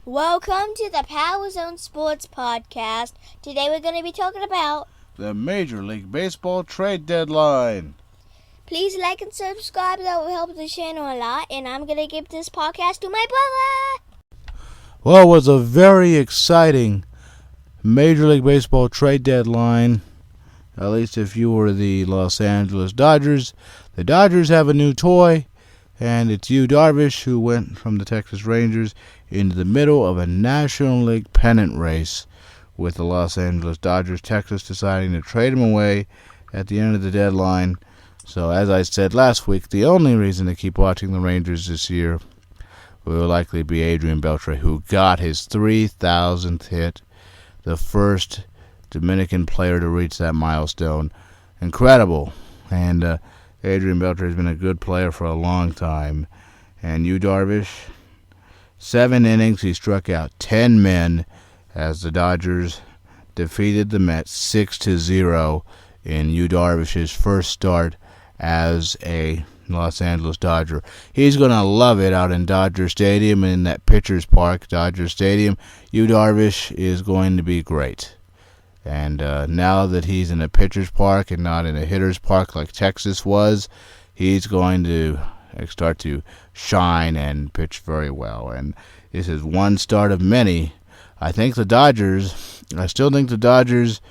Welcome to the Power Zone Sports Podcast. Today we're going to be talking about the Major League Baseball trade deadline. Please like and subscribe. That will help the channel a lot. And I'm going to give this podcast to my brother. Well, it was a very exciting Major League Baseball trade deadline, at least if you were the Los Angeles Dodgers. The Dodgers have a new toy, and it's Darvish, who went from the Texas Rangers into the middle of a National League pennant race with the Los Angeles Dodgers. Texas deciding to trade him away at the end of the deadline. So, as I said last week, the only reason to keep watching the Rangers this year will likely be Adrian Beltre, who got his 3,000th hit, the first Dominican player to reach that milestone. Incredible. And Adrian Beltre has been a good player for a long time. And Darvish, 7 innings, he struck out 10 men as the Dodgers defeated the Mets 6-0 in Darvish's first start as a Los Angeles Dodger. He's going to love it out in Dodger Stadium and in that pitcher's park, Dodger Stadium. Darvish is going to be great. And now that he's in a pitcher's park and not in a hitter's park like Texas was, he's going to start to shine and pitch very well. And this is one start of many. I still think the Dodgers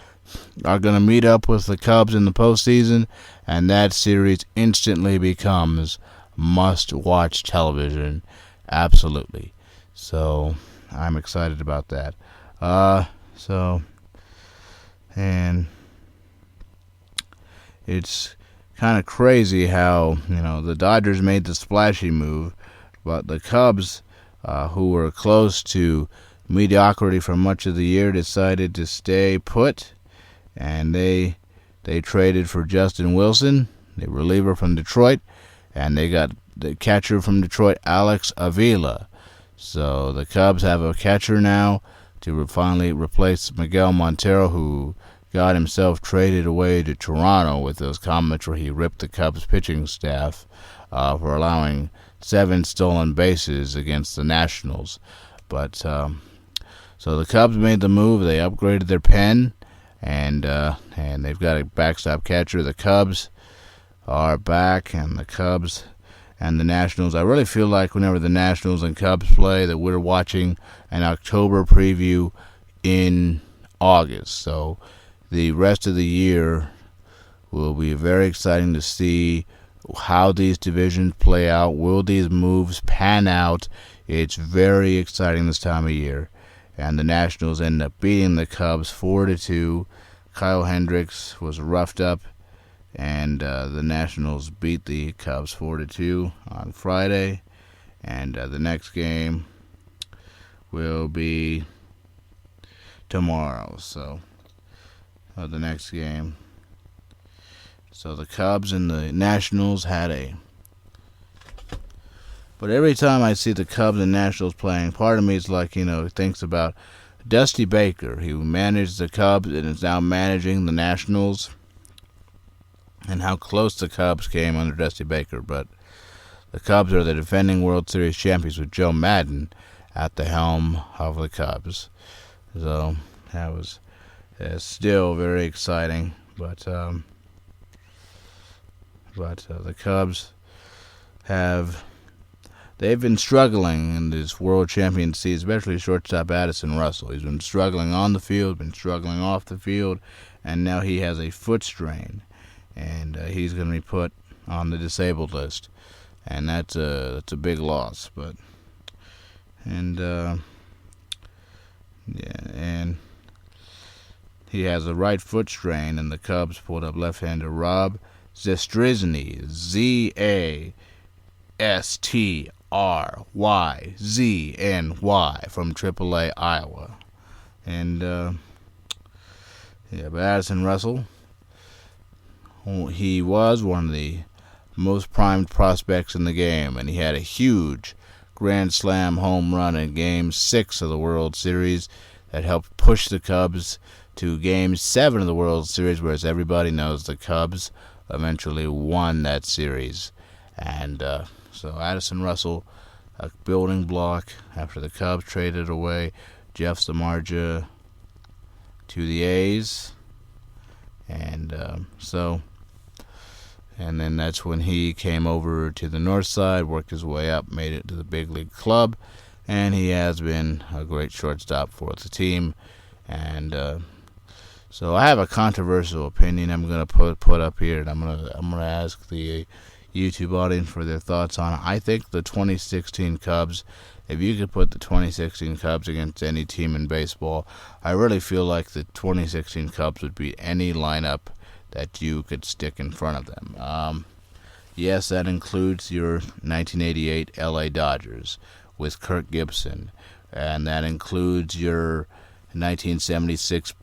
are going to meet up with the Cubs in the postseason, and that series instantly becomes must-watch television. Absolutely. So I'm excited about that. And it's kind of crazy how, the Dodgers made the splashy move, but the Cubs, who were close to mediocrity for much of the year, decided to stay put, and they traded for Justin Wilson, the reliever from Detroit, and they got the catcher from Detroit, Alex Avila. So the Cubs have a catcher now to finally replace Miguel Montero, who got himself traded away to Toronto with those comments where he ripped the Cubs pitching staff for allowing 7 stolen bases against the Nationals. But so the Cubs made the move. They upgraded their pen, and they've got a backstop catcher. The Cubs are back, and the Cubs and the Nationals. I really feel like whenever the Nationals and Cubs play, that we're watching an October preview in August. So the rest of the year will be very exciting to see how these divisions play out. Will these moves pan out? It's very exciting this time of year. And the Nationals end up beating the Cubs 4-2. Kyle Hendricks was roughed up, and the Nationals beat the Cubs 4-2 on Friday. And the next game will be tomorrow. So the next game. So the Cubs and the Nationals had But every time I see the Cubs and Nationals playing, part of me is like, thinks about Dusty Baker, who managed the Cubs and is now managing the Nationals, and how close the Cubs came under Dusty Baker. But the Cubs are the defending World Series champions with Joe Madden at the helm of the Cubs. So that was still very exciting. But the Cubs they've been struggling in this World Champion season, especially shortstop Addison Russell. He's been struggling on the field, been struggling off the field, and now he has a foot strain, and he's going to be put on the disabled list, and that's a big loss. And he has a right foot strain, and the Cubs pulled up left-hander Rob Zastryzny, Zastryzny from AAA Iowa. And but Addison Russell, he was one of the most primed prospects in the game, and he had a huge grand slam home run in Game 6 of the World Series that helped push the Cubs to Game 7 of the World Series, whereas everybody knows the Cubs eventually won that series. And so Addison Russell a building block after the Cubs traded away Jeff Samardzija to the A's. And and then that's when he came over to the north side, worked his way up, made it to the big league club, and he has been a great shortstop for the team. And so I have a controversial opinion I'm going to put up here, and I'm gonna ask the YouTube audience for their thoughts on it. I think the 2016 Cubs, if you could put the 2016 Cubs against any team in baseball, I really feel like the 2016 Cubs would beat any lineup that you could stick in front of them. Yes, that includes your 1988 LA Dodgers with Kirk Gibson, and that includes your 1976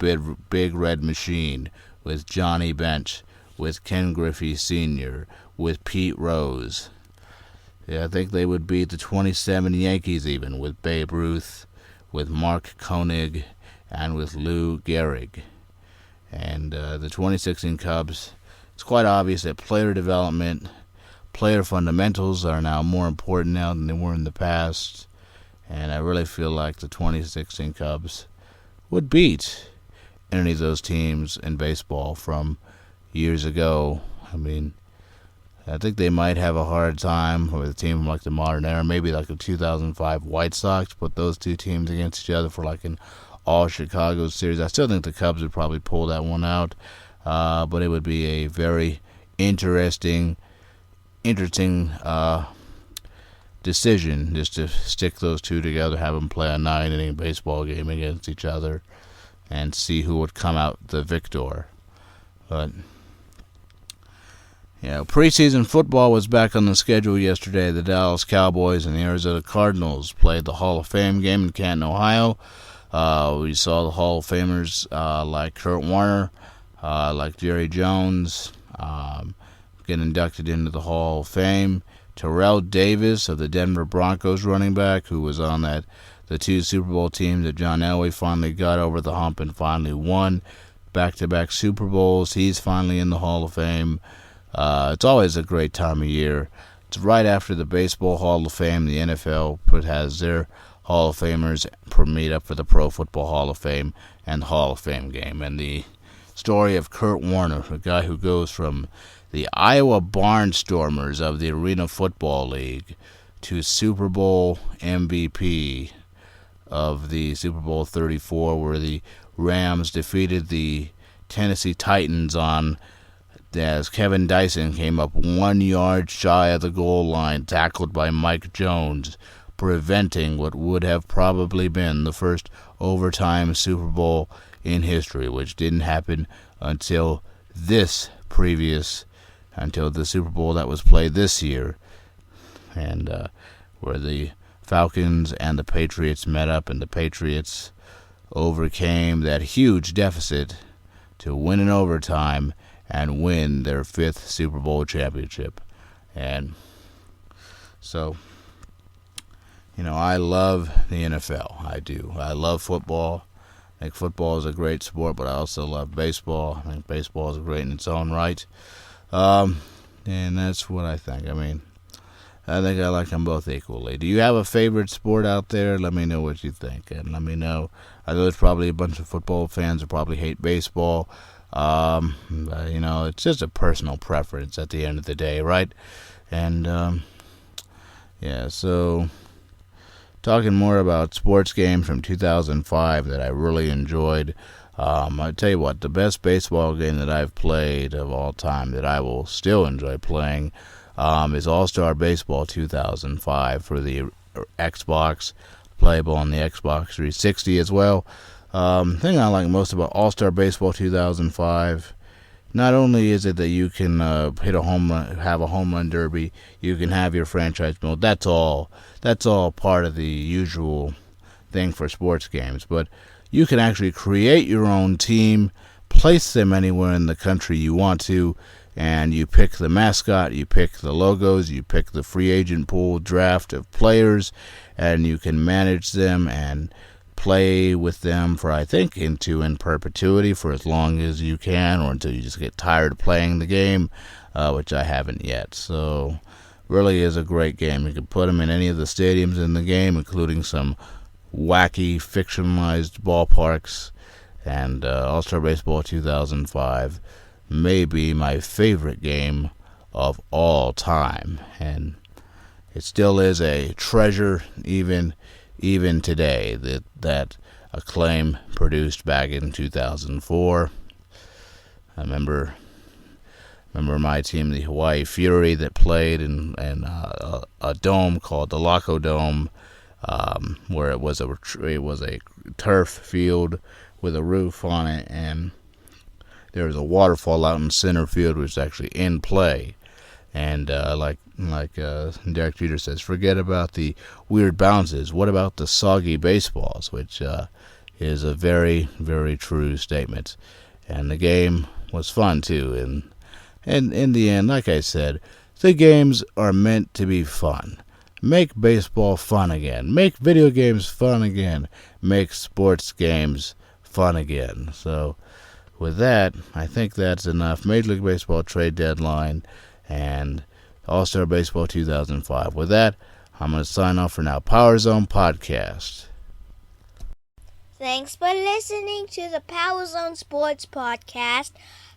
Big Red Machine with Johnny Bench, with Ken Griffey Sr., with Pete Rose. Yeah, I think they would beat the 27 Yankees even, with Babe Ruth, with Mark Koenig, and with Lou Gehrig. And the 2016 Cubs, it's quite obvious that player development, player fundamentals are now more important now than they were in the past. And I really feel like the 2016 Cubs would beat any of those teams in baseball from years ago. I mean, I think they might have a hard time with a team from like the modern era, maybe like the 2005 White Sox, put those two teams against each other for like an all-Chicago series. I still think the Cubs would probably pull that one out, but it would be a very interesting decision just to stick those two together, have them play a 9-inning baseball game against each other, and see who would come out the victor. But preseason football was back on the schedule yesterday. The Dallas Cowboys and the Arizona Cardinals played the Hall of Fame game in Canton, Ohio. We saw the Hall of Famers like Kurt Warner, like Jerry Jones, get inducted into the Hall of Fame. Terrell Davis of the Denver Broncos, running back, who was on the two Super Bowl teams that John Elway finally got over the hump and finally won back-to-back Super Bowls. He's finally in the Hall of Fame. It's always a great time of year. It's right after the Baseball Hall of Fame. The NFL has their Hall of Famers meet up for the Pro Football Hall of Fame and the Hall of Fame game. And the story of Kurt Warner, a guy who goes from the Iowa Barnstormers of the Arena Football League to Super Bowl MVP of the Super Bowl 34, where the Rams defeated the Tennessee Titans as Kevin Dyson came up 1 yard shy of the goal line, tackled by Mike Jones, preventing what would have probably been the first overtime Super Bowl in history, which didn't happen until the Super Bowl that was played this year, and where the Falcons and the Patriots met up, and the Patriots overcame that huge deficit to win in overtime and win their 5th Super Bowl championship. And so, I love the NFL. I do. I love football. I think football is a great sport, but I also love baseball. I think baseball is great in its own right. And that's what I think. I think I like them both equally. Do you have a favorite sport out there? Let me know what you think. And let me know. I know there's probably a bunch of football fans who probably hate baseball. It's just a personal preference at the end of the day, right? And, so talking more about sports games from 2005 that I really enjoyed. I tell you what, the best baseball game that I've played of all time that I will still enjoy playing is All-Star Baseball 2005 for the Xbox, playable on the Xbox 360 as well. The thing I like most about All-Star Baseball 2005, not only is it that you can hit a home run, have a home run derby, you can have your franchise mode. That's all part of the usual thing for sports games. But you can actually create your own team, place them anywhere in the country you want to, and you pick the mascot, you pick the logos, you pick the free agent pool draft of players, and you can manage them and play with them for, I think, in perpetuity for as long as you can, or until you just get tired of playing the game, which I haven't yet. So really is a great game. You can put them in any of the stadiums in the game, including some wacky, fictionalized ballparks. And All-Star Baseball 2005 may be my favorite game of all time. And it still is a treasure even today. That Acclaim produced back in 2004. I remember my team, the Hawaii Fury, that played in a dome called the Laco Dome, where it was a turf field with a roof on it, and there was a waterfall out in center field, which was actually in play. And like Derek Jeter says, forget about the weird bounces. What about the soggy baseballs? Which is a very, very true statement. And the game was fun too. And in the end, like I said, the games are meant to be fun. Make baseball fun again. Make video games fun again. Make sports games fun again. So with that, I think that's enough. Major League Baseball trade deadline and All-Star Baseball 2005. With that, I'm going to sign off for now. Power Zone Podcast. Thanks for listening to the Power Zone Sports Podcast.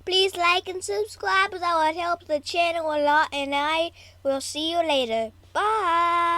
Please like and subscribe. That would help the channel a lot, and I will see you later. Bye.